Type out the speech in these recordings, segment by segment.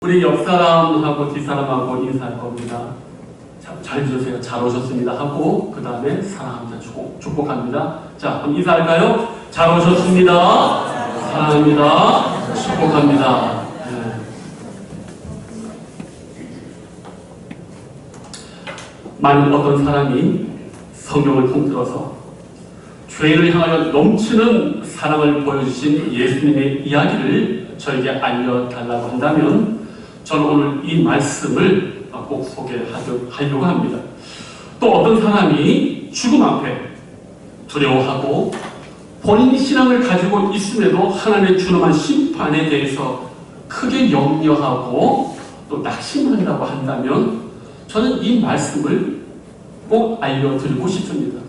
우리 옆 사람하고 뒷 사람하고 인사할 겁니다. 잘 들으세요. 잘 오셨습니다 하고 그 다음에 사랑합니다. 축복합니다. 자, 그럼 인사할까요? 잘 오셨습니다. 사랑합니다. 축복합니다. 네. 만일 어떤 사람이 성경을 통틀어서 죄인을 향하여 넘치는 사랑을 보여주신 예수님의 이야기를 저에게 알려달라고 한다면 저는 오늘 이 말씀을 꼭 소개하려고 합니다. 또 어떤 사람이 죽음 앞에 두려워하고 본인이 신앙을 가지고 있음에도 하나님의 준엄한 심판에 대해서 크게 염려하고 또 낙심한다고 한다면 저는 이 말씀을 꼭 알려드리고 싶습니다.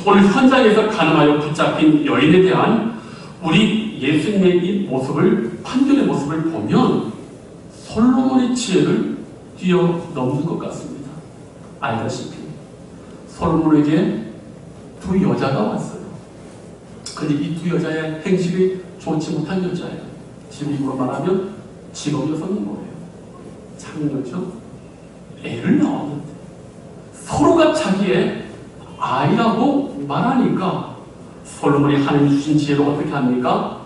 오늘 현장에서 가늠하여 붙잡힌 여인에 대한 우리 예수님의 이 모습을, 판결의 모습을 보면 솔로몬의 지혜를 뛰어넘는 것 같습니다. 알다시피 솔로몬에게 두 여자가 왔어요. 근데 이 두 여자의 행실이 좋지 못한 여자예요. 지금으로 말하면 직업여성인 거예요. 장녀죠. 애를 낳았는데 서로가 자기의 아이라고 말하니까 솔로몬이 하나님 주신 지혜로 어떻게 합니까?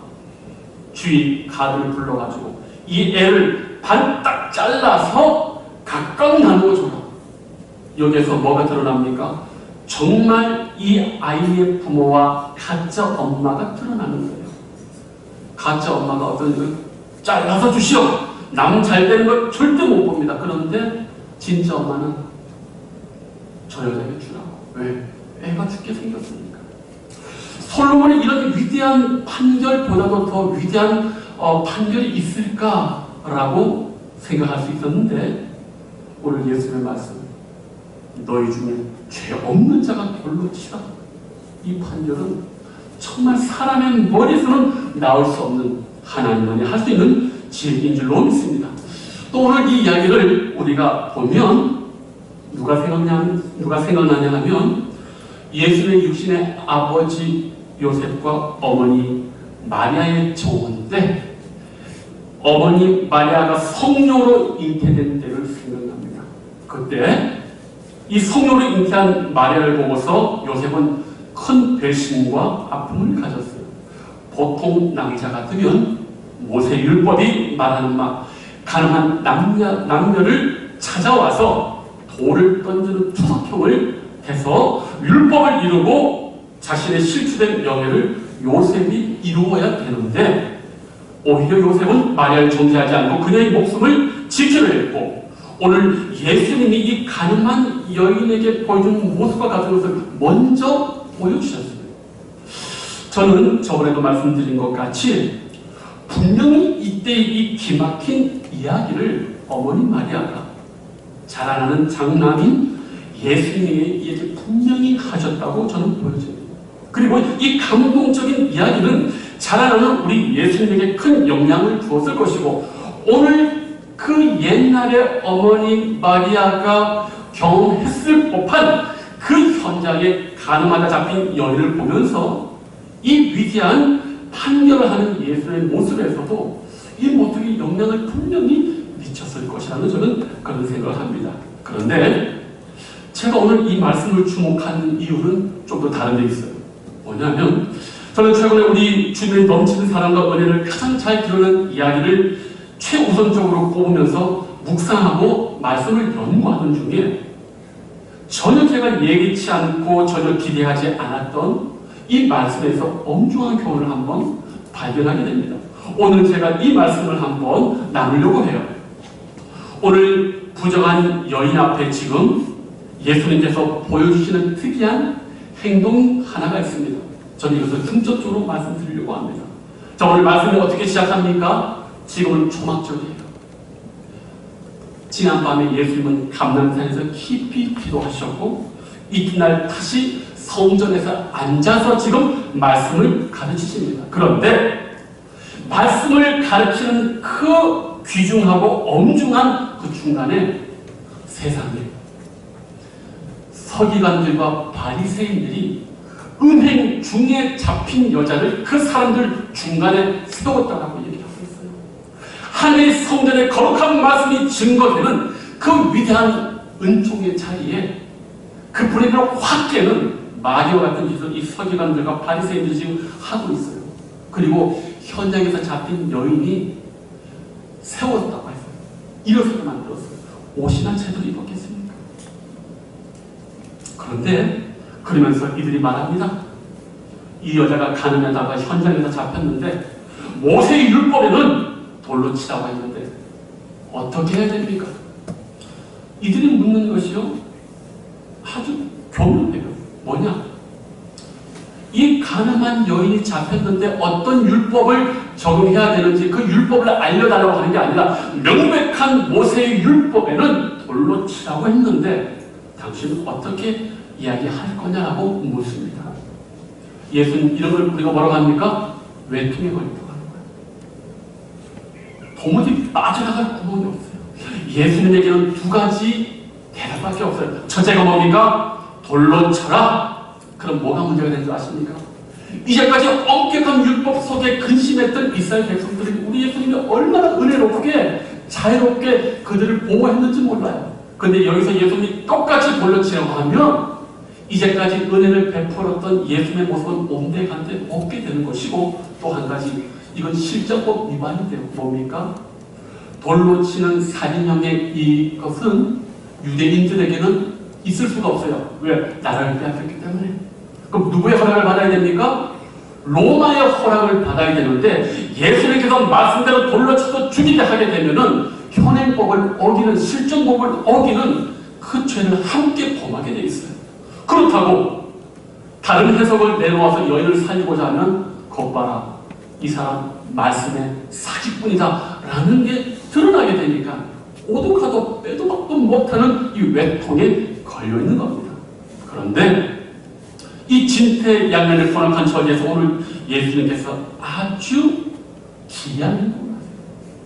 주위 가드를 불러가지고 이 애를 반 딱 잘라서 각각 나누어줘라. 여기에서 뭐가 드러납니까? 정말 이 아이의 부모와 가짜 엄마가 드러나는 거예요. 가짜 엄마가 어떤 잘라서 주시오. 남 잘 되는 걸 절대 못 봅니다. 그런데 진짜 엄마는 저 여자에게 주라고. 왜? 애가 죽게 생겼으니까. 솔로몬이 이런 위대한 판결보다도 더 위대한 판결이 있을까라고 생각할 수 있었는데 오늘 예수님의 말씀, 너희 중에 죄 없는 자가 별로 치라. 이 판결은 정말 사람의 머리에서는 나올 수 없는 하나님만이 할 수 있는 지혜인 줄로 믿습니다. 또 오늘 이 이야기를 우리가 보면 누가 생각나냐 하면 예수님의 육신의 아버지 요셉과 어머니 마리아의 정원인데 어머니 마리아가 성녀로 잉태된 때를 생각납니다. 그때 이 성녀로 잉태한 마리아를 보고서 요셉은 큰 배신과 아픔을 가졌어요. 보통 낭자 같으면 모세율법이 말하는 가늠한 남녀를 찾아와서 돌을 던지는 투석형을 해서 율법을 이루고 자신의 실추된 명예를 요셉이 이루어야 되는데 오히려 요셉은 마리아를 존재하지 않고 그녀의 목숨을 지키려 했고 오늘 예수님이 이 가늠한 여인에게 보여준 모습과 같은 것을 먼저 보여주셨어요. 저는 저번에도 말씀드린 것 같이 분명히 이때 이 기막힌 이야기를 어머니 마리아가 자라나는 장남인 예수님에게 분명히 하셨다고 저는 보여집니다. 그리고 이 감동적인 이야기는 자라나는 우리 예수님에게 큰 영향을 주었을 것이고 오늘 그 옛날에 어머니 마리아가 경험했을 법한 그 현장에 가늠하다 잡힌 여인을 보면서 이 위대한 판결을 하는 예수님의 모습에서도 이 모습이 영향을 분명히 미쳤을 것이라는 저는 그런 생각을 합니다. 그런데 제가 오늘 이 말씀을 주목한 이유는 좀 더 다른 데 있어요. 뭐냐면 저는 최근에 우리 주님의 넘치는 사랑과 은혜를 가장 잘 드러낸 이야기를 최우선적으로 꼽으면서 묵상하고 말씀을 연구하는 중에 전혀 제가 예기치 않고 전혀 기대하지 않았던 이 말씀에서 엄중한 교훈을 한번 발견하게 됩니다. 오늘 제가 이 말씀을 한번 나누려고 해요. 오늘 부정한 여인 앞에 지금 예수님께서 보여주시는 특이한 행동 하나가 있습니다. 저는 이것을 중점적으로 말씀드리려고 합니다. 자, 오늘 말씀이 어떻게 시작합니까? 지금은 초막절이에요. 지난밤에 예수님은 감람산에서 깊이 기도하셨고 이튿날 다시 성전에서 앉아서 지금 말씀을 가르치십니다. 그런데 말씀을 가르치는 그 귀중하고 엄중한 그 중간에 세상에 서기관들과 바리새인들이 음행 중에 잡힌 여자를 그 사람들 중간에 세웠다라고 얘기하고 있어요. 하늘의 성전의 거룩한 말씀이 증거되는 그 위대한 은총의 자리에 그 불의를 확 깨는 마귀와 같은 짓을 이 서기관들과 바리새인들이 지금 하고 있어요. 그리고 현장에서 잡힌 여인이 세웠다고 했어요. 일어서게 만들었어요. 옷이나 제대로 입었겠습니까? 그런데 그러면서 이들이 말합니다. 이 여자가 가늠하다가 현장에서 잡혔는데 모세의 율법에는 돌로 치라고 했는데 어떻게 해야 됩니까? 이들이 묻는 것이요 아주 교묘해요. 뭐냐? 이 가늠한 여인이 잡혔는데 어떤 율법을 적용해야 되는지 그 율법을 알려달라고 하는 게 아니라 명백한 모세의 율법에는 돌로 치라고 했는데 당신은 어떻게 이야기할 거냐라고 묻습니다. 예수님 이런 걸 우리가 뭐라고 합니까? 외통에 걸렸다고 하는 거예요. 도무지 빠져나갈 구멍이 없어요. 예수님에게는 두 가지 대답밖에 없어요. 첫째가 뭡니까? 돌로 쳐라. 그럼 뭐가 문제가 된 줄 아십니까? 이제까지 엄격한 율법 속에 근심했던 이스라엘 백성들이 우리 예수님이 얼마나 은혜롭게 자유롭게 그들을 보호했는지 몰라요. 근데 여기서 예수님이 똑같이 돌로 치라고 하면 이제까지 은혜를 베풀었던 예수님의 모습은 온데간데 없게 되는 것이고 또 한 가지 이건 실정법 위반이 돼요. 뭡니까? 돌로 치는 살인형의 이것은 유대인들에게는 있을 수가 없어요. 왜? 나라를 빼앗겼기 때문에. 그럼 누구의 허락을 받아야 됩니까? 로마의 허락을 받아야 되는데 예수님께서 말씀대로 돌로 쳐서 죽이게 하게 되면은 현행법을 어기는 실정법을 어기는 그 죄를 함께 범하게 돼 있어요. 그렇다고 다른 해석을 내놓아서 여인을 살리고자 하면 겉봐라 이 사람 말씀의 사기꾼이다 라는 게 드러나게 되니까 오독하도 빼도 박도 못하는 이 외통에 걸려있는 겁니다. 그런데 이 진퇴양면을 번역한 저기에서 오늘 예수님께서 아주 기이한 행동을 하세요.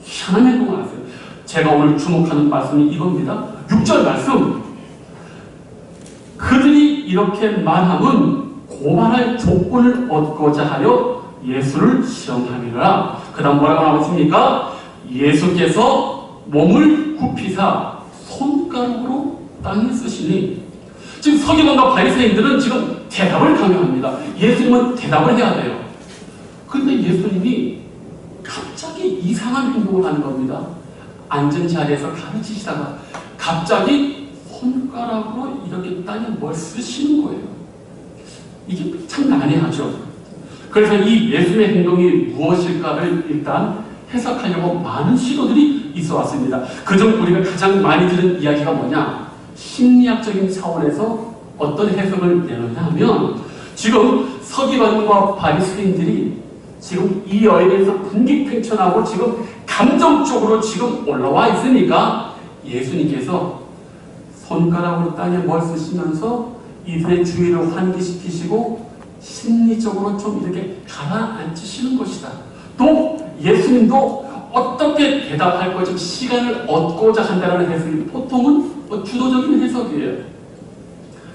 희한한 행동을 하세요. 제가 오늘 주목하는 말씀이 이겁니다. 6절 말씀. 그들이 이렇게 말함은 고발할 조건을 얻고자 하여 예수를 시험함이라. 그 다음 뭐라고 나왔습니까? 예수께서 몸을 굽히사 손가락으로 땅에 쓰시니. 지금 서기관과 바리새인들은 지금 대답을 강요합니다. 예수님은 대답을 해야 돼요. 그런데 예수님이 갑자기 이상한 행동을 하는 겁니다. 앉은 자리에서 가르치시다가 갑자기 손가락으로 이렇게 땅에 뭘 쓰시는 거예요. 이게 참 난해하죠. 그래서 이 예수님의 행동이 무엇일까를 일단 해석하려고 많은 시도들이 있어 왔습니다. 그중 우리가 가장 많이 들은 이야기가 뭐냐? 심리학적인 차원에서 어떤 해석을 내놓냐 하면 지금 서기관과 바리새인들이 지금 이 여인에서 분기팽천하고 지금 감정적으로 지금 올라와 있으니까 예수님께서 손가락으로 땅에 뭘 쓰시면서 이들의 주의를 환기시키시고 심리적으로 좀 이렇게 가라앉히시는 것이다. 또 예수님도 어떻게 대답할 것좀 시간을 얻고자 한다는 해석이 보통은 주도적인 해석이에요.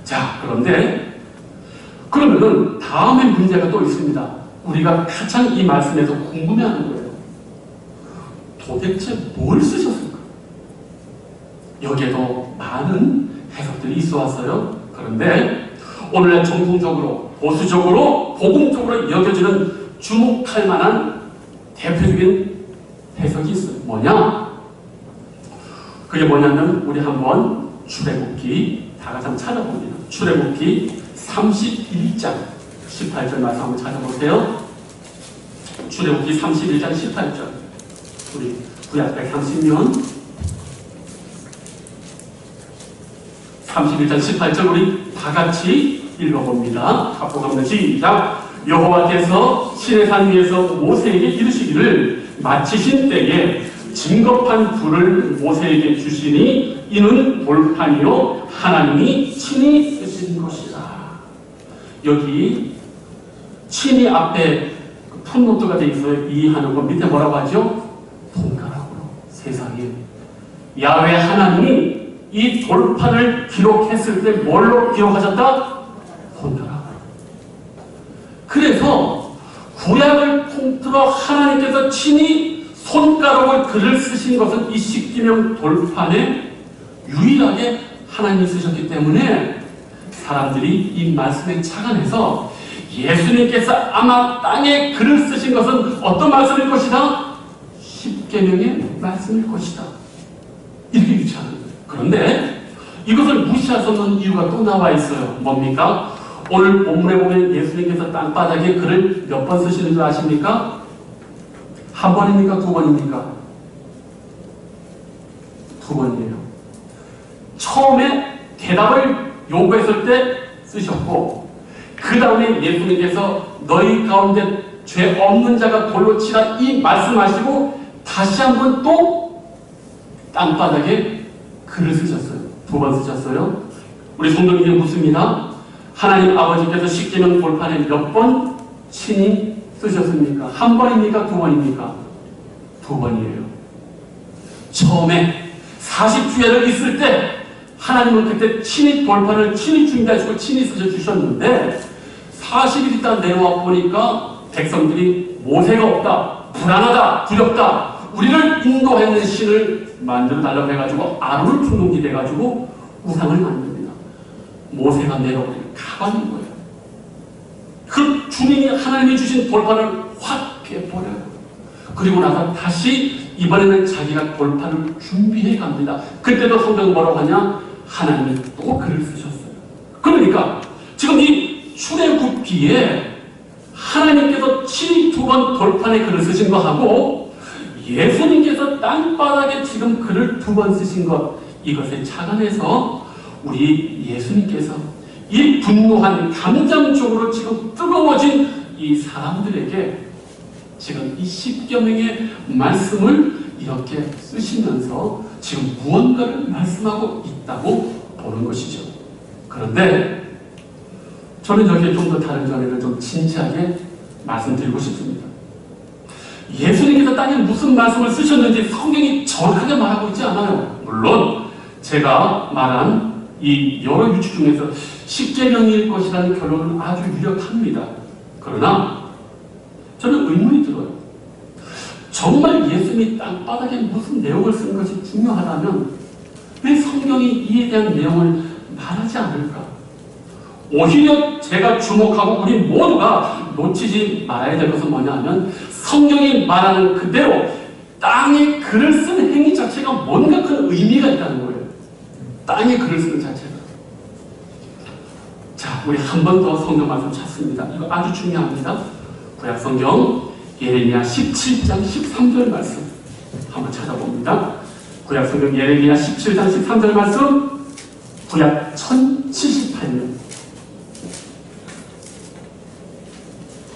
자, 그런데 그러면은 다음에 문제가 또 있습니다. 우리가 가장 이 말씀에서 궁금해하는 거예요. 도대체 뭘 쓰셨을까? 여기에도 많은 해석들이 있어 왔어요. 그런데 오늘날 정통적으로 보수적으로 복음적으로 여겨지는 주목할 만한 대표적인 해석이 있어요. 뭐냐? 그게 뭐냐면 우리 한번 출애굽기 다 같이 한번 찾아봅니다. 출애굽기 31장 18절 말씀 한번 찾아보세요. 출애굽기 31장 18절 우리 구약 130년 31장 18절 우리 다 같이 읽어봅니다. 합독합니다. 시작. 여호와께서 시내산 위에서 모세에게 이르시기를 마치신 때에 진겁한 불을 모세에게 주시니 이는 돌판이요 하나님이 친히 쓰신 것이다. 여기 친히 앞에 풋노트가 되어 있어요. 이해하는 거 밑에 뭐라고 하죠? 손가락으로. 세상에 야훼 하나님이 이 돌판을 기록했을 때 뭘로 기록하셨다? 손가락으로. 그래서 구약을 통틀어 하나님께서 친히 손가락으로 글을 쓰신 것은 이 십계명 돌판에 유일하게 하나님이 쓰셨기 때문에 사람들이 이 말씀에 착안해서 예수님께서 아마 땅에 글을 쓰신 것은 어떤 말씀일 것이다? 십계명의 말씀일 것이다. 이렇게 유추하는 거예요. 그런데 이것을 무시할 수 없는 이유가 또 나와 있어요. 뭡니까? 오늘 본문에 보면 예수님께서 땅바닥에 글을 몇 번 쓰시는 줄 아십니까? 한 번입니까? 두 번입니까? 두 번이에요. 처음에 대답을 요구했을 때 쓰셨고, 그 다음에 예수님께서 너희 가운데 죄 없는 자가 돌로 치라 이 말씀하시고 다시 한번 또 땅바닥에 글을 쓰셨어요. 두 번 쓰셨어요. 우리 성도님이 묻습니다. 하나님 아버지께서 십계명 돌판에 몇 번 친히 쓰셨습니까? 한 번입니까? 두 번입니까? 두 번이에요. 처음에 40주야를 있을 때 하나님은 그때 친히 돌판을 친히 준비하시고 친히 쓰셔주셨는데 40일 있다 내려와 보니까 백성들이 모세가 없다, 불안하다, 두렵다, 우리를 인도하는 신을 만들어 달라고 해가지고 아론을 충동기 돼가지고 우상을 만듭니다. 모세가 내려오니 가관인 거예요. 그 주님이 하나님이 주신 돌판을 확 깨버려요. 그리고 나서 다시 이번에는 자기가 돌판을 준비해 갑니다. 그때도 성경 뭐라고 하냐? 하나님이 또 글을 쓰셨어요. 그러니까 지금 이 출애굽기에 하나님께서 친히 두 번 돌판에 글을 쓰신 거하고 예수님께서 땅바닥에 지금 글을 두 번 쓰신 것, 이것에 착안해서 우리 예수님께서 이 분노한 감정적으로 지금 뜨거워진 이 사람들에게 지금 이 십계명의 말씀을 이렇게 쓰시면서 지금 무언가를 말씀하고 있다고 보는 것이죠. 그런데 저는 여기에 좀 더 다른 견해를 좀 진지하게 말씀드리고 싶습니다. 예수님께서 땅에 무슨 말씀을 쓰셨는지 성경이 정확하게 말하고 있지 않아요. 물론 제가 말한 이 여러 유추 중에서 십계명일 것이라는 결론은 아주 유력합니다. 그러나 저는 의문이 들어요. 정말 예수님이 땅바닥에 무슨 내용을 쓴 것이 중요하다면 왜 성경이 이에 대한 내용을 말하지 않을까? 오히려 제가 주목하고 우리 모두가 놓치지 말아야 될 것은 뭐냐 하면 성경이 말하는 그대로 땅에 글을 쓰는 행위 자체가 뭔가 큰 의미가 있다는 거예요. 땅에 글을 쓰는 자체가. 자, 우리 한 번 더 성경 말씀 찾습니다. 이거 아주 중요합니다. 구약 성경 예레미야 17장 13절 말씀 한번 찾아봅니다. 구약 성경 예레미야 17장 13절 말씀, 구약 1078년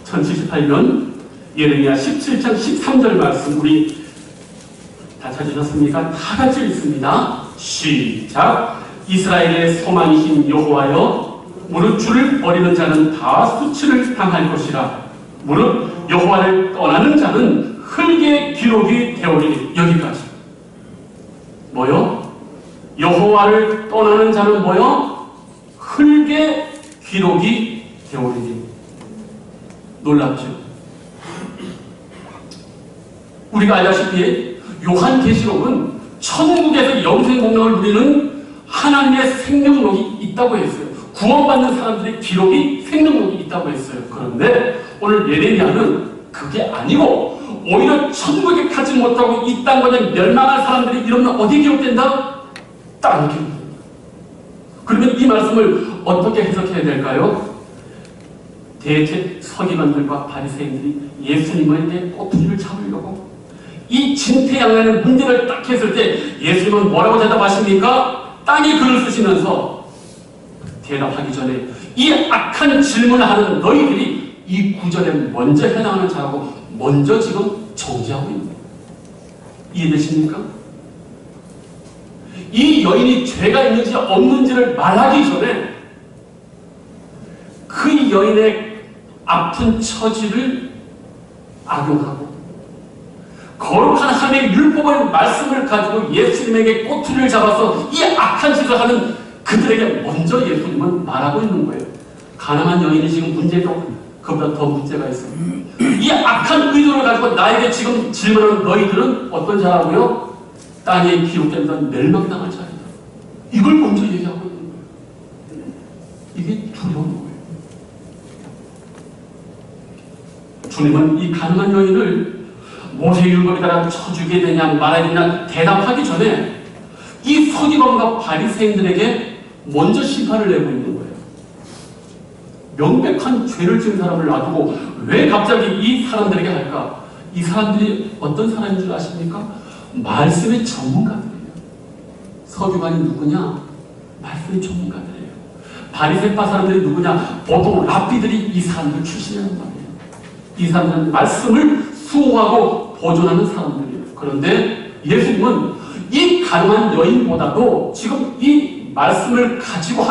1078년 예레미야 17장 13절 말씀, 우리 다 찾으셨습니까? 다 같이 읽습니다. 시작. 이스라엘의 소망이신 여호와여, 무릇 주를 버리는 자는 다 수치를 당할 것이라. 무릇 여호와를 떠나는 자는 흙의 기록이 되오리니. 여기까지. 뭐요? 여호와를 떠나는 자는 뭐요? 흙의 기록이 되오리니. 놀랍죠? 우리가 알다시피 요한계시록은 천국에서 영생 공명을 누리는 하나님의 생명록이 있다고 했어요. 구원받는 사람들의 기록이 생명록이 있다고 했어요. 그런데 오늘 예레미야는 그게 아니고 오히려 천국에 가지 못하고 이 땅과는 멸망할 사람들이 이러면 어디에 기록된다? 땅에 기록된다. 그러면 이 말씀을 어떻게 해석해야 될까요? 대체 서기관들과 바리새인들이 예수님에게 꼬투리를 잡으려고 이 진퇴양난의 문제를 딱 했을 때 예수님은 뭐라고 대답하십니까? 땅에 글을 쓰시면서 대답하기 전에 이 악한 질문을 하는 너희들이 이 구절에 먼저 해당하는 자라고 먼저 지금 정지하고 있는 거예요. 이해되십니까? 이 여인이 죄가 있는지 없는지를 말하기 전에 그 여인의 아픈 처지를 악용하고 거룩한 하나님의 율법의 말씀을 가지고 예수님에게 꼬투리를 잡아서 이 악한 짓을 하는 그들에게 먼저 예수님은 말하고 있는 거예요. 가난한 여인이 지금 문제도 그보다 더 문제가 있어. 이 악한 의도를 가지고 나에게 지금 질문하는 너희들은 어떤 자라고요? 땅에 기록된 건 멸망당할 자이다. 이걸 먼저 얘기하고 있는 거예요. 이게 두려운 거예요. 주님은 이 가늠한 여인을 모세율법에 따라 쳐주게 되냐 말아야 되냐 대답하기 전에 이 서기관과 바리새인들에게 먼저 심판을 내고 있는 거예요. 명백한 죄를 지은 사람을 놔두고 왜 갑자기 이 사람들에게 할까? 이 사람들이 어떤 사람인 줄 아십니까? 말씀의 전문가들이에요. 서기관이 누구냐? 말씀의 전문가들이에요. 바리새파 사람들이 누구냐? 보통 랍비들이 이 사람들 출신이라는 말이에요. 이 사람들은 말씀을 수호하고 보존하는 사람들이에요. 그런데 예수님은 이 가늠한 여인보다도 지금 이 말씀을 가지고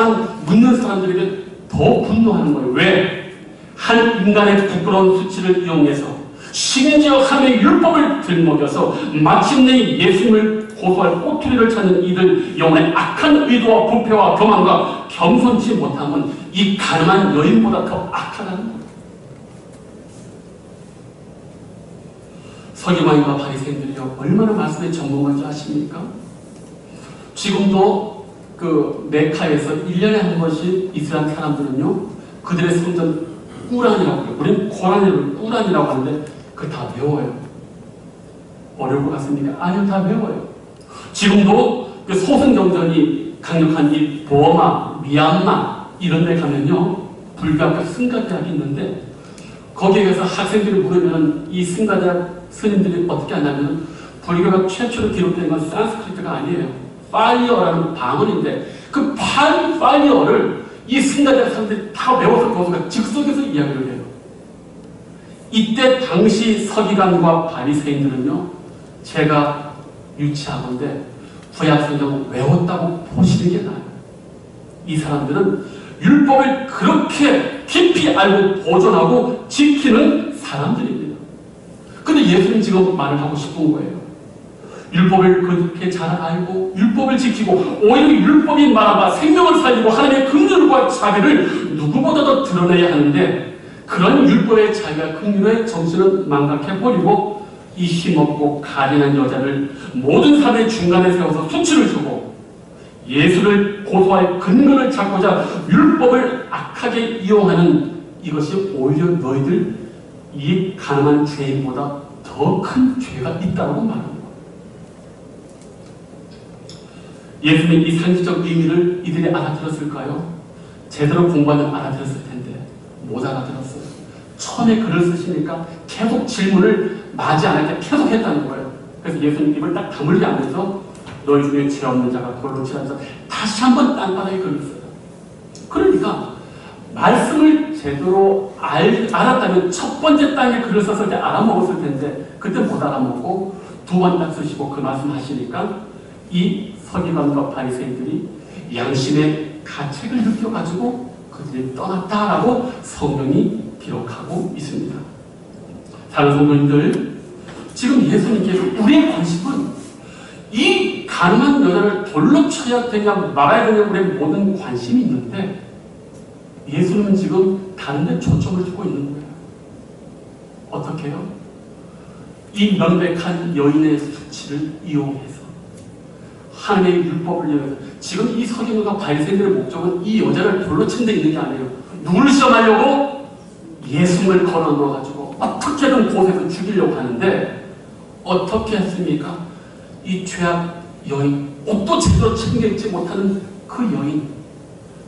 묻는 사람들에게 더 분노하는 거예요. 왜? 한 인간의 부끄러운 수치를 이용해서 심지어 하나님의 율법을 들먹여서 마침내 예수님을 고소할 꼬투리를 찾는 이들 영혼의 악한 의도와 부패와 교만과 겸손치 못함은 이 가늠한 여인보다 더 악하다는 거예요. 서기관과 바리새인들이요 얼마나 말씀의 전문가인지 아십니까? 지금도 그 메카에서 1년에 한 번씩 이스라엘 사람들은요 그들의 성전 꾸란이라고 해요. 우리는 고란을 꾸란이라고 하는데 그걸 다 외워요. 어려울 것 같습니까? 아니요, 다 외워요. 지금도 그 소승경전이 강력한 이 버마, 미얀마 이런 데 가면요 불교학교 승가대학이 있는데 거기에 가서 학생들이 물으면 이 승가대학 스님들이 어떻게 하냐면 불교가 최초로 기록된 건 산스크리트가 아니에요. 팔리어라는 방언인데 그 팔리어를 이 승가대학 사람들이 다 외워서 거기서 즉석에서 이야기를 해요. 이때 당시 서기관과 바리새인들은요 제가 유치하건데 구약성경 외웠다고 보시는 게 나아요. 이 사람들은 율법을 그렇게 깊이 알고 보존하고 지키는 사람들입니다. 근데 예수님 지금 말을 하고 싶은 거예요. 율법을 그렇게 잘 알고 율법을 지키고 오히려 율법이 말하마 생명을 살리고 하나님의 긍휼과 자비를 누구보다도 드러내야 하는데 그런 율법의 자비와 긍휼의 정신은 망각해버리고 이 힘없고 가련한 여자를 모든 사람의 중간에 세워서 수치를 주고 예수를 고소할 근거를 찾고자 율법을 악하게 이용하는 이것이 오히려 너희들 이 가늠한 죄인보다 더 큰 죄가 있다고 말합니다. 예수님 이 상징적 의미를 이들이 알아들었을까요? 제대로 공부하면 알아들었을 텐데 못 알아들었어요. 처음에 글을 쓰시니까 계속 질문을 맞이 안 할 때 계속 했다는 거예요. 그래서 예수님 입을 딱 다물지 않으면서 너희 중에 죄 없는 자가 돌로 치라면서 다시 한번 땅바닥에 글을 써요. 그러니까 말씀을 제대로 알았다면 첫 번째 땅에 글을 썼을 때 알아먹었을 텐데 그때 못 알아먹고 두 번 딱 쓰시고 그 말씀 하시니까 이 서기관과 바리새인들이 양심의 가책을 느껴가지고 그들이 떠났다라고 성경이 기록하고 있습니다. 다른 성도님들, 지금 예수님께서 우리의 관심은 이 가늠한 여자를 돌로 쳐야 되냐 말아야 되냐 우리의 모든 관심이 있는데 예수님은 지금 다른 데 초점을 두고 있는 거예요. 어떻게 해요? 이 명백한 여인의 수치를 이용해서 하나님의 율법을 이용해서 지금 이 서기관과 바리새인들의 목적은 이 여자를 돌로 친 데 있는 게 아니에요. 누구를 시험하려고? 예수님을 걸어 넣어가지고 어떻게든 곳에서 죽이려고 하는데 어떻게 했습니까? 이 죄악 여인, 옷도 제대로 챙기지 못하는 그 여인,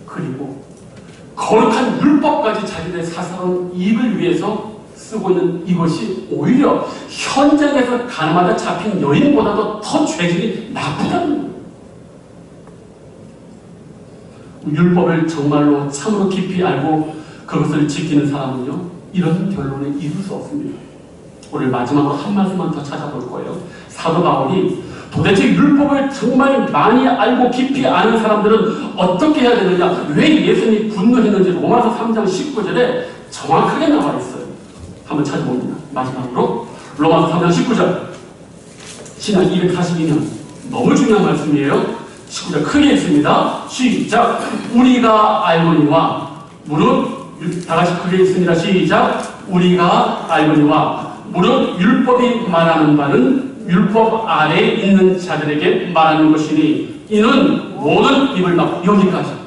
그리고 거룩한 율법까지 자기들의 사사로운 이익을 위해서 쓰고 있는 이것이 오히려 현장에서 가늠하다 잡힌 여인보다도 더 죄질이 나쁘다는 거예요. 율법을 정말로 참으로 깊이 알고 그것을 지키는 사람은요 이런 결론에 이룰 수 없습니다. 오늘 마지막으로 한 말씀만 더 찾아볼 거예요. 사도 바울이 도대체 율법을 정말 많이 알고 깊이 아는 사람들은 어떻게 해야 되느냐, 왜 예수님이 분노했는지 로마서 3장 19절에 정확하게 나와 있어요. 한번 찾아봅니다. 마지막으로 로마서 3장 19절, 신약 242년 너무 중요한 말씀이에요. 19절 크게 읽습니다. 시작. 우리가 알거니와 무릇 다 같이 크게 읽습니다. 시작. 우리가 알거니와 무릇 율법이 말하는 바는 율법 아래에 있는 자들에게 말하는 것이니 이는 모든 입을 막고 여기까지.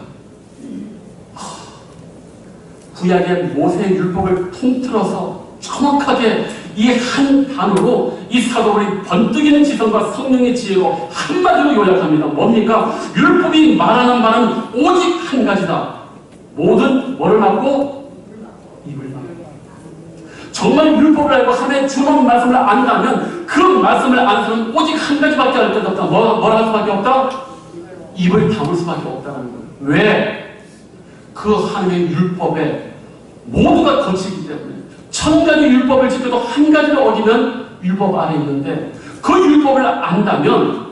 구약의 모세의 율법을 통틀어서 정확하게 이 한 단어로 이 사도들이 번뜩이는 지성과 성령의 지혜로 한마디로 요약합니다. 뭡니까? 율법이 말하는 바는 오직 한 가지다. 모든 뭐를 막고? 입을 막고. 정말 율법을 알고 하나님의 주는 말씀을 안다면 그 말씀을 아는 사람은 오직 한 가지밖에 할 것 없다. 뭐라 할 수밖에 없다? 입을 다물 수밖에 없다는 거예요. 왜? 그 하나님의 율법에 모두가 거치기 때문에 천 가지 율법을 지켜도 한 가지를 어기면 율법 안에 있는데 그 율법을 안다면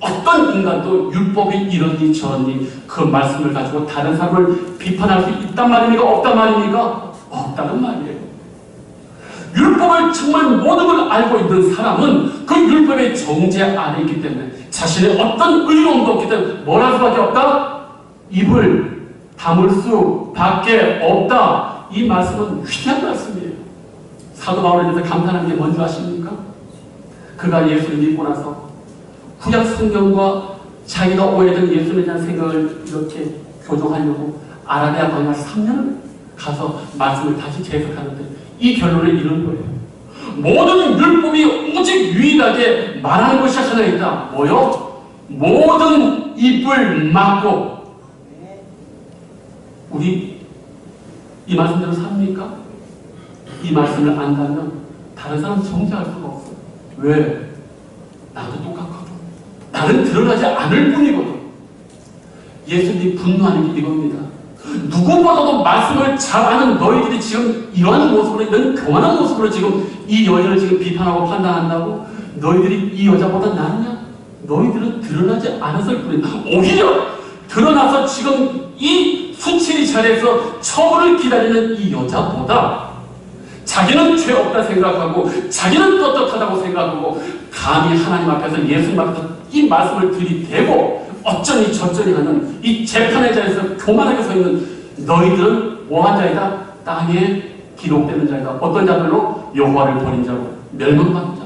어떤 인간도 율법이 이러니 저러니 그 말씀을 가지고 다른 사람을 비판할 수 있단 말입니까? 없단 말입니까? 없다는 말이에요. 율법을 정말 모든 걸 알고 있는 사람은 그 율법의 정죄 안에 있기 때문에 자신의 어떤 의로움도 없기 때문에 뭘 할 수밖에 없다? 입을 다물 수밖에 없다. 이 말씀은 위대한 말씀이에요. 사도 바울에 대해서 감탄하는 게 뭔지 아십니까? 그가 예수를 믿고 나서 구약 성경과 자기가 오해된 예수에 대한 생각을 이렇게 교정하려고 아라비아 광야 3년을 가서 말씀을 다시 재해석하는데 이 결론을 이룬 거예요. 모든 율법이 오직 유일하게 말하는 것이 하나 있다. 뭐요? 모든 입을 막고. 우리 이 말씀대로 삽니까? 이 말씀을 안다면 다른 사람 정죄할 수가 없어요. 왜? 나도 똑같거든. 나는 드러나지 않을 뿐이거든. 예수님이 분노하는 게 이겁니다. 누구보다도 말씀을 잘 아는 너희들이 지금 이러한 모습으로, 이런 교만한 모습으로 지금 이 여인을 지금 비판하고 판단한다고? 너희들이 이 여자보다 낫냐? 너희들은 드러나지 않았을 뿐이다. 오히려 드러나서 지금 이 수치리 자리에서 처벌을 기다리는 이 여자보다 자기는 죄 없다 생각하고 자기는 떳떳하다고 생각하고 감히 하나님 앞에서 예수님 앞에서 이 말씀을 들이대고 어쩌니 저쩌니 하는 이 재판의 자리에서 교만하게 서 있는 너희들은 뭐한 자이다? 땅에 기록되는 자이다. 어떤 자들로? 여호와를 버린 자로 멸망받는 자.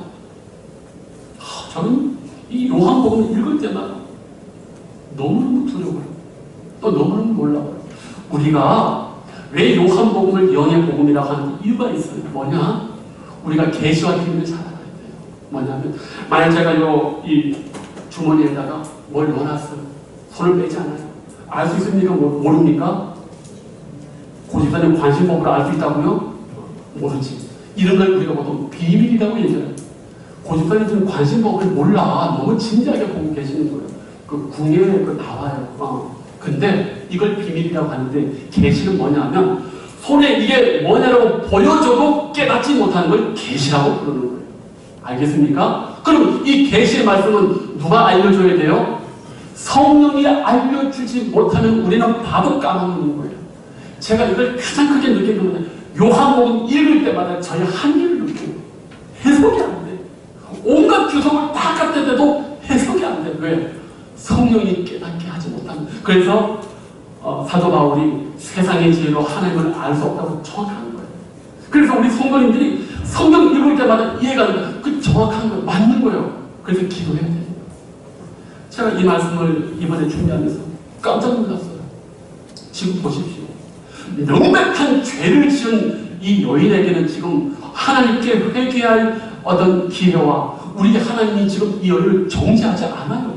저는 이 요한복음을 읽을 때마다 너무너무 두려워요. 또 너무너무 놀라워요. 우리가 왜 요한복음을 영의 복음이라고 하는 이유가 있어요. 뭐냐? 우리가 계시와 비밀을 잘 알아야 돼요. 뭐냐면 만약 제가 이 주머니에다가 뭘 넣어놨어요. 손을 빼지 않아요. 알 수 있습니까? 모릅니까? 고집사님 관심법으로 알 수 있다고요? 모르지. 이런 걸 우리가 보통 비밀이라고 얘기해요. 고집사님 지금 관심법을 몰라. 너무 진지하게 보고 계시는 거예요. 그 궁에 나와요. 근데 이걸 비밀이라고 하는데 계시는 뭐냐면 손에 이게 뭐냐라고 보여줘도 깨닫지 못하는 걸 계시라고 부르는 거예요. 알겠습니까? 그럼 이 계시의 말씀은 누가 알려줘야 돼요? 성령이 알려주지 못하면 우리는 바로 까먹는 거예요. 제가 이걸 가장 크게 느낀 겁니다. 요한복음 읽을 때마다 저희 한계를 느껴요. 해석이 안 돼. 온갖 규성을 다 갖다 대도 해석이 안 돼. 왜? 성령이 깨닫게 하지 못합니다. 그래서 사도 바울이 세상의 지혜로 하나님을 알 수 없다고 정확한 거예요. 그래서 우리 성도님들이 성경 읽을 때마다 이해가 안 돼. 그 정확한 거예요. 맞는 거예요. 그래서 기도해야 돼요. 제가 이 말씀을 이번에 준비하면서 깜짝 놀랐어요. 지금 보십시오. 명백한 죄를 지은 이 여인에게는 지금 하나님께 회개할 어떤 기회와 우리 하나님이 지금 이 여인을 정죄하지 않아요.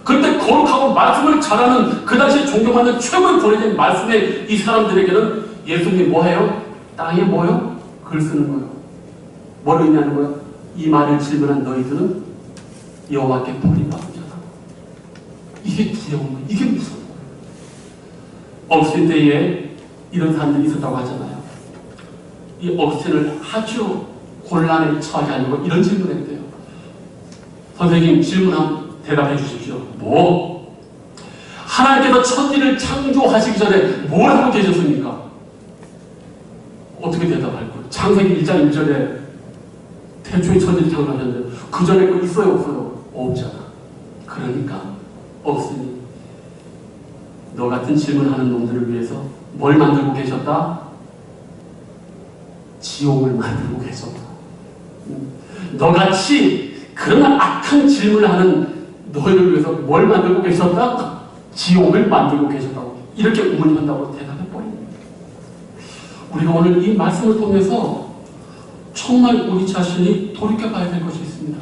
그런데 거룩하고 말씀을 잘하는 그 당시에 존경하는 최고의 권위자인 말씀의 이 사람들에게는 예수님이 뭐해요? 땅에 뭐요? 글 쓰는 거예요. 뭘 의미하는 거예요? 이 말을 질문한 너희들은 여호와께 벌이 받은 자다. 이게 두려운 거예요. 이게 무서운 거예요. 어거스틴 때에 이런 사람들이 있었다고 하잖아요. 이 어거스틴을 아주 곤란에 처하게 하려고 이런 질문을 했대요. 선생님 질문하면 대답해 주십시오. 뭐? 하나님께서 천지를 창조하시기 전에 뭘 하고 계셨습니까? 어떻게 대답할 거예요? 창세기 1장 1절에 태초에 천지를 창조하셨는데 그 전에 거 있어요 없어요? 없잖아. 그러니까 없으니 너 같은 질문하는 놈들을 위해서 뭘 만들고 계셨다? 지옥을 만들고 계셨다. 너같이 그런 악한 질문을 하는 너희를 위해서 뭘 만들고 계셨다? 지옥을 만들고 계셨다고 이렇게 우문한다고 대답해버립니다. 우리가 오늘 이 말씀을 통해서 정말 우리 자신이 돌이켜봐야 될 것이 있습니다.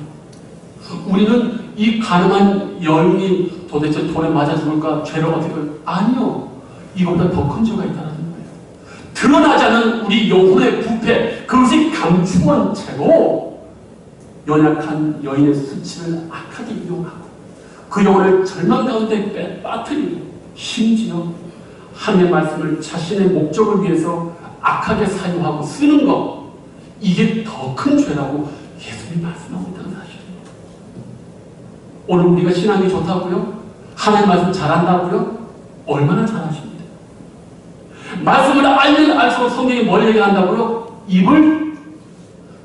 우리는 이 가늠한 여인이 도대체 돌에 맞아 죽을까? 죄를 어떻게 아니요. 이것보다 더 큰 죄가 있다는 거예요. 드러나지 않은 우리 영혼의 부패, 그것이 감추한 채로 연약한 여인의 수치를 악하게 이용하고 그 영혼을 절망 가운데 빠뜨리고 심지어 하나님의 말씀을 자신의 목적을 위해서 악하게 사용하고 쓰는 것, 이게 더 큰 죄라고 예수님이 말씀하고 있다는 사실입니다. 오늘 우리가 신앙이 좋다고요? 하나님 말씀 잘한다고요? 얼마나 잘하십니다. 말씀을 알면 알수록 성경이 뭘 얘기한다고요? 입을?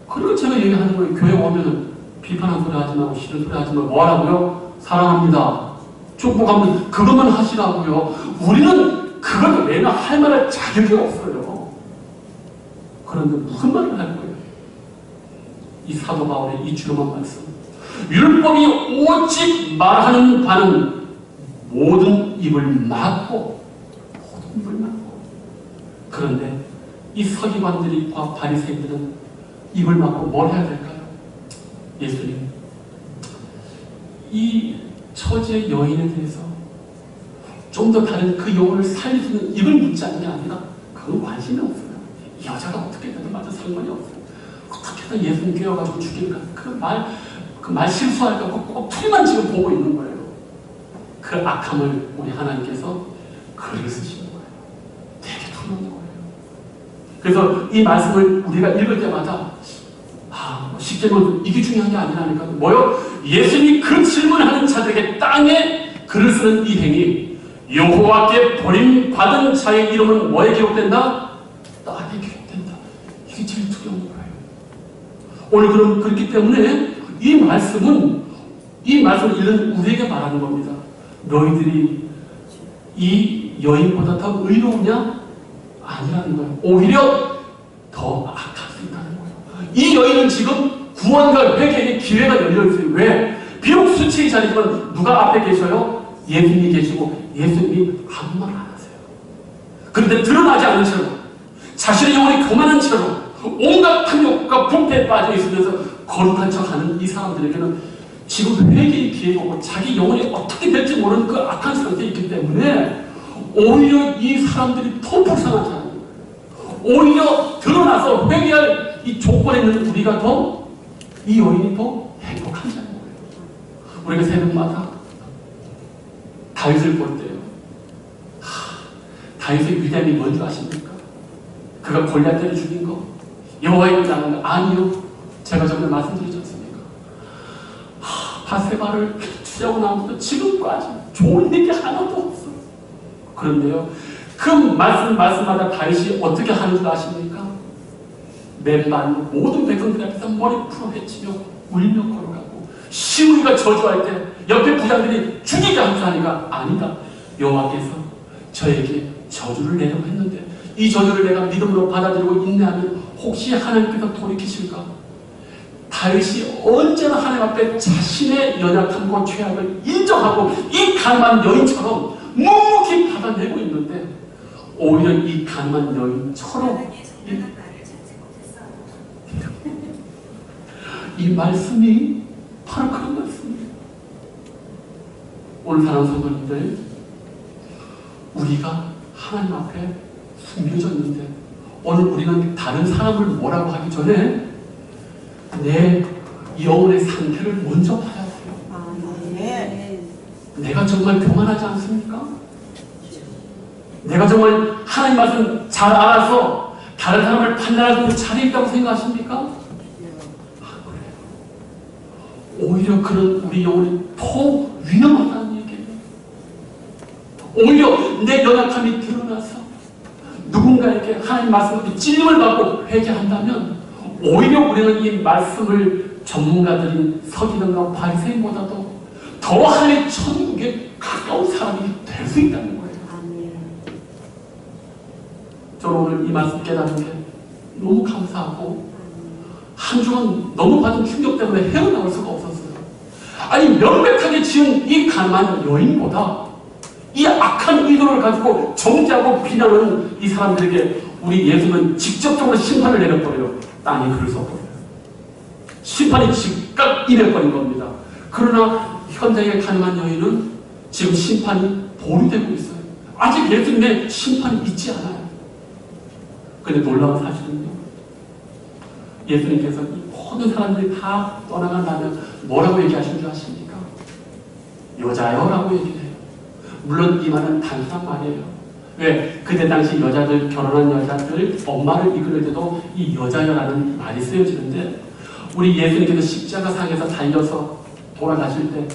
그리고 제가 얘기하는 거예요. 교회 오면 비판한 소리 하지 말고 싫은 소리 하지 말고 뭐 하라고요? 사랑합니다. 축복합니다. 그것만 하시라고요. 우리는 그걸 외면 할 만한 자격이 없어요. 그런데 무슨 말을 할 거예요? 이 사도 바울의 이 주름한 말씀. 율법이 오직 말하는 바는 모든 입을 막고 모든 입을 막고. 그런데 이 서기관들과 바리새인들은 입을 막고 뭘 해야 될까요? 예수님, 이 처제 여인에 대해서 좀 더 다른 그 영혼을 살릴 수 있는 입을 묻자는 게 아니라 그건 관심이 없어요. 이 여자가 어떻게 되든 맞아 상관이 없어요. 어떻게든 예수님 깨워가지고 죽일까? 그 말 실수할까? 꼭 풀만 지금 보고 있는 거예요. 그 악함을 우리 하나님께서 글을 쓰시는 거예요. 되게 두려운 거예요. 그래서 이 말씀을 우리가 읽을 때마다 쉽게 말하면 이게 중요한 게 아니라니까. 뭐요? 예수님이 그 질문하는 자들에게 땅에 글을 쓰는 이 행위, 여호와께 버림받은 자의 이름은 뭐에 기록된다? 땅에 기록된다. 이게 제일 두려운 거예요. 오늘 그럼 그렇기 때문에 이 말씀을 읽는 우리에게 말하는 겁니다. 너희들이 이 여인보다 더 의로우냐? 아니라는 거예요. 오히려 더 악할 수 있다는 거예요. 이 여인은 지금 구원과 회개의 기회가 열려있어요. 왜? 비록 수치자이지만 누가 앞에 계셔요? 예수님이 계시고 예수님이 아무 말 안 하세요. 그런데 드러나지 않은 채로 자신의 영혼이 교만한 채로 온갖 탐욕과 부패에 빠져 있으면서 거룩한 척하는 이 사람들에게는 지금 회개의 기회가 오고 자기 영혼이 어떻게 될지 모르는 그 악한 상태에 있기 때문에 오히려 이 사람들이 더 불쌍하지 않아요. 오히려 드러나서 회개할 이 조건에 있는 우리가 더 이 여인이 더 행복한 자인 거예요. 우리가 새벽마다 다윗을 볼 때요. 다윗의 위대함이 뭔지 아십니까? 그가 골리앗을 죽인 거, 여호와의 이름을 나는 거 아니요. 제가 저번에 말씀드리지 않습니까? 바세바를 취하고 나면서 지금까지 좋은 얘기 하나도 없어. 그런데요, 그 말씀마다 다윗이 어떻게 하는 줄 아십니까? 맨발 모든 백성들 앞에서 머리 풀어 헤치며 울며 걸어가고 시므이가 저주할 때 옆에 부장들이 죽이게 하니까 아니다. 여호와께서 저에게 저주를 내려고 했는데 이 저주를 내가 믿음으로 받아들이고 인내하면 혹시 하나님께서 돌이키실까? 다윗이 언제나 하나님 앞에 자신의 연약함과 죄악을 인정하고 이 가늠한 여인처럼 묵묵히 받아내고 있는데 오히려 이 가늠한 여인처럼 이 말씀이 바로 그런 말씀이에요. 오늘 사랑하는 성도님들, 우리가 하나님 앞에 숨겨져 있는데 오늘 우리는 다른 사람을 뭐라고 하기 전에 내 영혼의 상태를 먼저 봐야 해요. 내가 정말 교만하지 않습니까? 내가 정말 하나님 말씀 잘 알아서 다른 사람을 판단할 수 있는 자리에 있다고 생각하십니까? 오히려 그런 우리 영혼이 더 위험하다는 얘기예요. 오히려 내 연약함이 드러나서 누군가에게 하나님 말씀으로 찔림을 받고 회개한다면 오히려 우리는 이 말씀을 전문가들인 서기관과 바리새인보다도 더 하나님의 천국에 가까운 사람이 될 수 있다는 거예요. 저는 오늘 이 말씀 깨닫는 게 너무 감사하고 한 주간 너무 받은 충격 때문에 헤어나올 수가 없었어요. 아니 명백하게 지은 이 가난한 여인보다 이 악한 의도를 가지고 정죄하고 비난하는 이 사람들에게 우리 예수는 직접적으로 심판을 내려버려요. 땅이 그럴 수 없거든요. 심판이 즉각 임해버린 겁니다. 그러나 현장의 가난한 여인은 지금 심판이 보류되고 있어요. 아직 예수님의 심판이 있지 않아요. 그런데 놀라운 사실은요, 예수님께서 이 모든 사람들이 다 떠나간 다음에 뭐라고 얘기하신 줄 아십니까? 여자여 라고 얘기해요. 물론 이 말은 단순한 말이에요. 왜? 그때 당시 여자들, 결혼한 여자들 엄마를 이끌 때도 이 여자여라는 말이 쓰여지는데, 우리 예수님께서 십자가상에서 달려서 돌아가실 때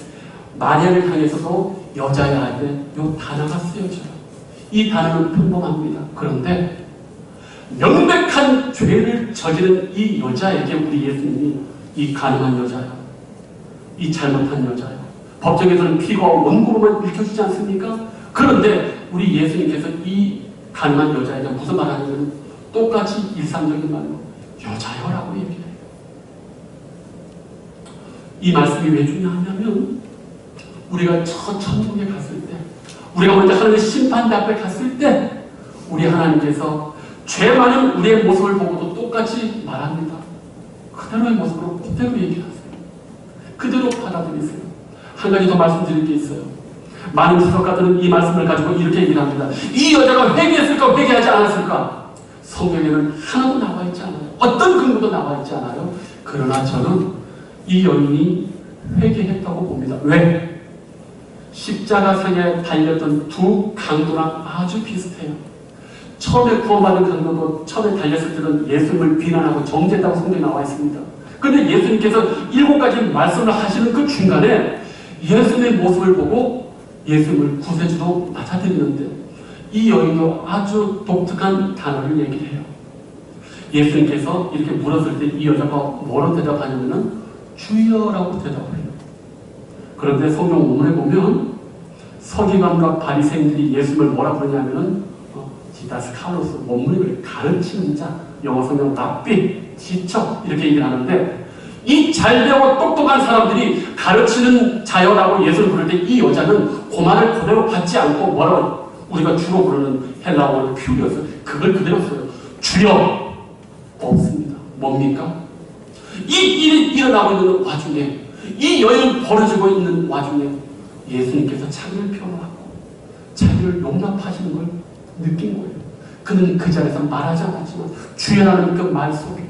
마리아를 향해서도 여자여 할 때 이 단어가 쓰여져요. 이 단어는 평범합니다. 그런데 명백한 죄를 저지른 이 여자에게 우리 예수님이 이 가늠한 여자요, 이 잘못한 여자요, 법정에서는 피가 원고로만 읽혀주지 않습니까? 그런데 우리 예수님께서 이 가늠한 여자에게 무슨 말 하냐면 똑같이 일상적인 말로 여자여라고 얘기해요. 이 말씀이 왜 중요하냐면 우리가 저 천국에 갔을 때, 우리가 먼저 하나님의 심판대 앞에 갔을 때 우리 하나님께서 죄 많은 우리의 모습을 보고도 똑같이 말합니다. 그대로의 모습으로 그대로 얘기하세요. 그대로 받아들이세요. 한 가지 더 말씀드릴 게 있어요. 많은 주석가들은 이 말씀을 가지고 이렇게 얘기를 합니다. 이 여자가 회개했을까 회개하지 않았을까? 성경에는 하나도 나와 있지 않아요. 어떤 근거도 나와 있지 않아요. 그러나 저는 이 여인이 회개했다고 봅니다. 왜? 십자가상에 달렸던 두 강도랑 아주 비슷해요. 처음에 구원받은 강도도 처음에 달렸을 때는 예수님을 비난하고 정죄했다고 성경에 나와 있습니다. 그런데 예수님께서 7가지 말씀을 하시는 그 중간에 예수님의 모습을 보고 예수님을 구세주로 맞아들이는데 이 여인도 아주 독특한 단어를 얘기해요. 예수님께서 이렇게 물었을 때 이 여자가 뭐라고 대답하냐면은 주여라고 대답을 해요. 그런데 성경 원문에 보면 서기관과 바리새인들이 예수님을 뭐라 부르냐면은 디다스칼로스, 원문을 가르치는 자, 영어 성경 랍비, 지적 이렇게 얘기를 하는데, 이 잘되고 똑똑한 사람들이 가르치는 자여라고 예수를 부를 때 이 여자는 그 말을 그대로 받지 않고 뭐라고 우리가 주로 부르는 헬라어는 퓨리어서 그걸 그대로 써요. 주여 없습니다. 뭡니까? 이 일이 일어나고 있는 와중에, 이 여인이 벌어지고 있는 와중에 예수님께서 자기를 표현하고 자기를 용납하시는 걸 느낀 거예요. 그는 그 자리에서 말하지 않았지만 주여라는 그 말 속에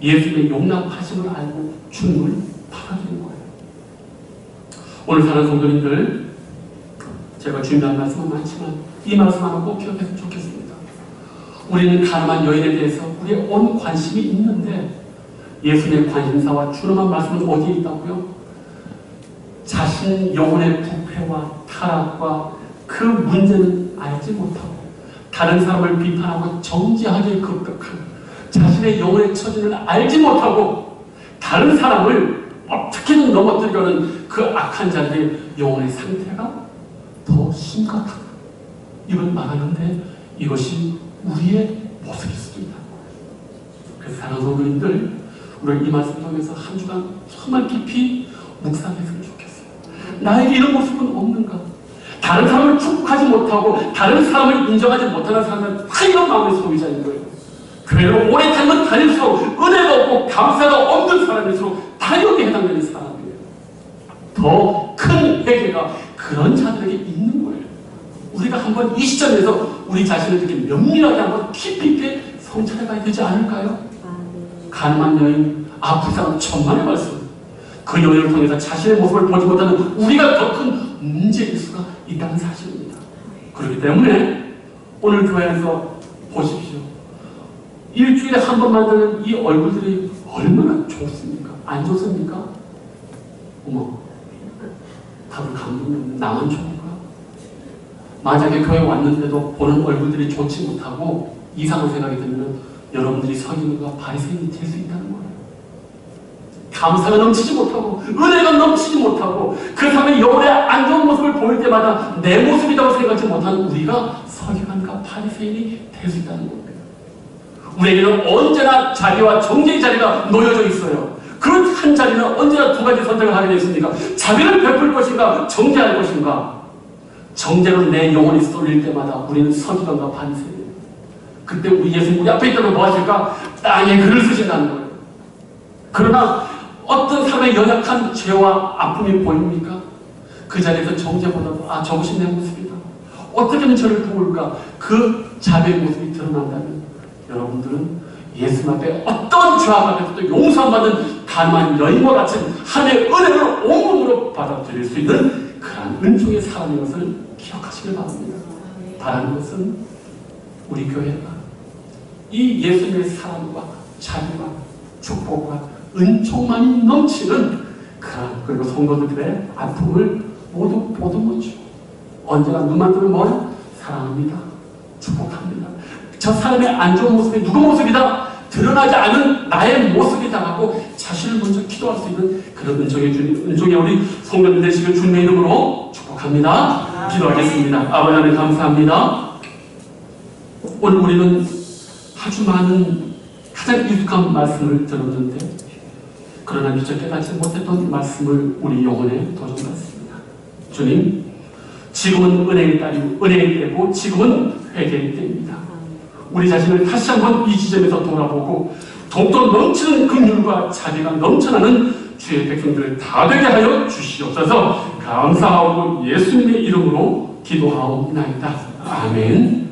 예수님의 용납하심을 알고 주는 걸 받아들인 거예요. 오늘 사는 성도님들, 제가 준비한 말씀은 많지만 이 말씀 하나 꼭 기억했으면 좋겠습니다. 우리는 가늠한 여인에 대해서 우리의 온 관심이 있는데 예수님의 관심사와 준엄한 말씀은 어디에 있다고요? 자신 영혼의 부패와 타락과 그 문제는 알지 못하고 다른 사람을 비판하고 정죄하기에 급격한 자신의 영혼의 처지는 알지 못하고 다른 사람을 어떻게든 넘어뜨리려는 그 악한 자들의 영혼의 상태가 더 심각하다. 이걸 말하는데 이것이 우리의 모습일 수도 있다. 그래서 사랑하는 성도님들, 우리 이 말씀 통해서 한 주간 정말 깊이 묵상했으면 좋겠어요. 나에게 이런 모습은 없는가? 다른 사람을 축복하지 못하고 다른 사람을 인정하지 못하는 사람은 다 이런 마음의 소유자인 거예요. 교회를 오래 다니면 다닐수록 은혜가 없고 감사가 없는 사람일수록 다 여기에 해당되는 사람이에요. 더 큰 회개가 그런 자들에게 있는 거예요. 우리가 한번 이 시점에서 우리 자신을 이렇게 면밀하게 한번 깊이 있게 성찰해봐야 되지 않을까요? 가늠한 여인, 불쌍한 천만의 말씀. 그 여인을 통해서 자신의 모습을 보지 못하는 우리가 더 큰 문제일 수가 있다는 사실입니다. 그렇기 때문에 오늘 교회에서 보십시오. 일주일에 한 번 만나는 이 얼굴들이 얼마나 좋습니까? 안 좋습니까? 어머, 다들 감동이 나만 좋은가? 만약에 교회 왔는데도 보는 얼굴들이 좋지 못하고 이상한 생각이 들면 여러분들이 서기관과 바리새인이 될 수 있다는 거예요. 감사가 넘치지 못하고 은혜가 넘치지 못하고 그 사람의 영혼의 안 좋은 모습 모습을 보일 때마다 내 모습이라고 생각하지 못하는 우리가 서기관과 바리새인이 될 수 있다는 겁니다. 우리에게는 언제나 자비와 정죄의 자리가 놓여져 있어요. 그 한 자리는 언제나 두 가지 선택을 하게 되어 있습니까? 자비를 베풀 것인가, 정죄할 것인가. 정죄로 내 영혼이 쏠릴 때마다 우리는 서기관과 바리새인. 그때 우리 예수님 우리 앞에 있다면 뭐 하실까? 땅에 글을 쓰신다는 거예요. 그러나 어떤 사람의 연약한 죄와 아픔이 보입니까? 그 자리에서 정죄보다도 저것이 내 모습이다. 어떻게 하면 저를 도울까? 그 자비의 모습이 드러난다면 여러분들은 예수님 앞에 어떤 죄악 앞에서도 용서받는 가난한 여인과 같은 하나님의 은혜를 온몸으로 받아들일 수 있는 그러한 은총의 사람인 것을 기억하시길 바랍니다. 바라는 것은 우리 교회가 이 예수님의 사랑과 자비와 축복과 은총만이 넘치는 그리고 성도들의 아픔을 모두 보듬어주고 언제나 눈만 뜨면 뭐요? 사랑합니다. 축복합니다. 저 사람의 안 좋은 모습이 누구 모습이다? 드러나지 않은 나의 모습이다 하고 자신을 먼저 기도할 수 있는 그런 은총의 우리 성도들 되시길 주님의 이름으로 축복합니다. 기도하겠습니다. 아버지 하나님 감사합니다. 오늘 우리는 아주 많은 가장 익숙한 말씀을 들었는데 그러나 미처 깨닫지 못했던 말씀을 우리 영혼에 도전받습니다. 주님, 지금은 은혜의 때고 지금은 회개의 때입니다. 우리 자신을 다시 한번 이 지점에서 돌아보고 더욱더 넘치는 긍휼과 자비가 넘쳐나는 주의 백성들을 다 되게 하여 주시옵소서. 감사하고 예수님의 이름으로 기도하옵나이다. 아멘.